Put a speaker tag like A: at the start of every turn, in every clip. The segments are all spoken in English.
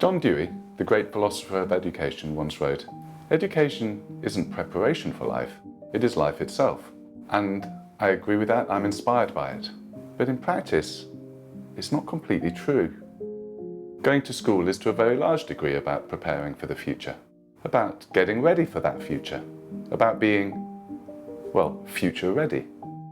A: John Dewey, the great philosopher of education, once wrote, "Education isn't preparation for life, it is life itself." And I agree with that, I'm inspired by it. But in practice, it's not completely true. Going to school is to a very large degree about preparing for the future, about getting ready for that future, about being, well, future ready.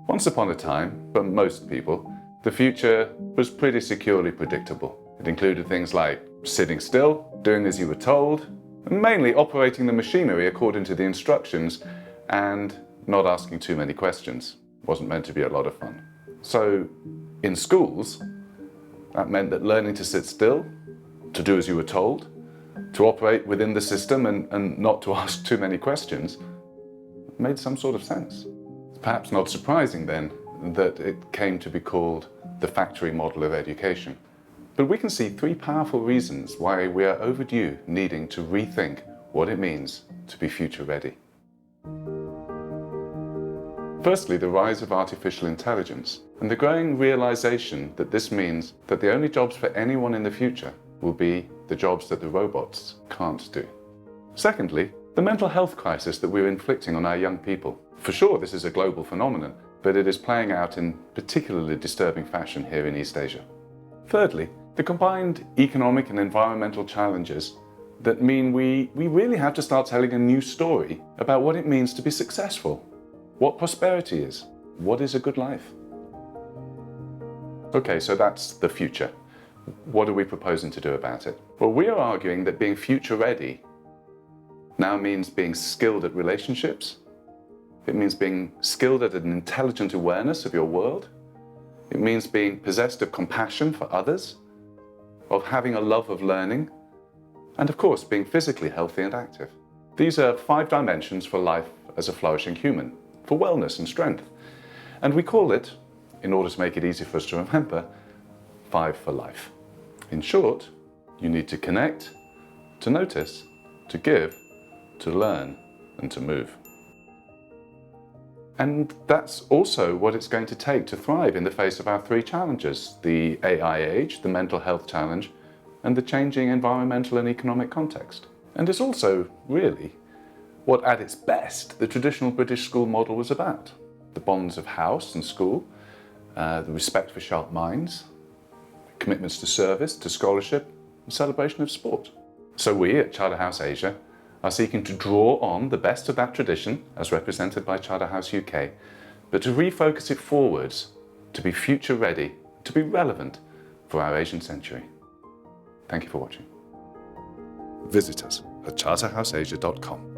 A: Once upon a time, for most people, the future was pretty securely predictable. It included things like sitting still, doing as you were told, and mainly operating the machinery according to the instructions and not asking too many questions. It wasn't meant to be a lot of fun. So, in schools, that meant that learning to sit still, to do as you were told, to operate within the system and not to ask too many questions, made some sort of sense. It's perhaps not surprising then that it came to be called the factory model of education. But we can see three powerful reasons why we are overdue needing to rethink what it means to be future ready. Firstly, the rise of artificial intelligence and the growing realization that this means that the only jobs for anyone in the future will be the jobs that the robots can't do. Secondly, the mental health crisis that we're inflicting on our young people. For sure, this is a global phenomenon, but it is playing out in particularly disturbing fashion here in East Asia. Thirdly, the combined economic and environmental challenges that mean we really have to start telling a new story about what it means to be successful, what prosperity is, what is a good life. Okay, so that's the future. What are we proposing to do about it? Well, we are arguing that being future ready now means being skilled at relationships. It means being skilled at an intelligent awareness of your world. It means being possessed of compassion for others, of having a love of learning, and of course, being physically healthy and active. These are 5 dimensions for life as a flourishing human, for wellness and strength. And we call it, in order to make it easy for us to remember, 5 for life. In short, you need to connect, to notice, to give, to learn, and to move. And that's also what it's going to take to thrive in the face of our 3 challenges: the AI age, the mental health challenge, and the changing environmental and economic context. And it's also, really, what at its best the traditional British school model was about. The bonds of house and school, the respect for sharp minds, commitments to service, to scholarship, and celebration of sport. So we at Charterhouse Asia are seeking to draw on the best of that tradition, as represented by Charterhouse UK, but to refocus it forwards, to be future ready, to be relevant for our Asian century. Thank you for watching. Visit us at charterhouseasia.com.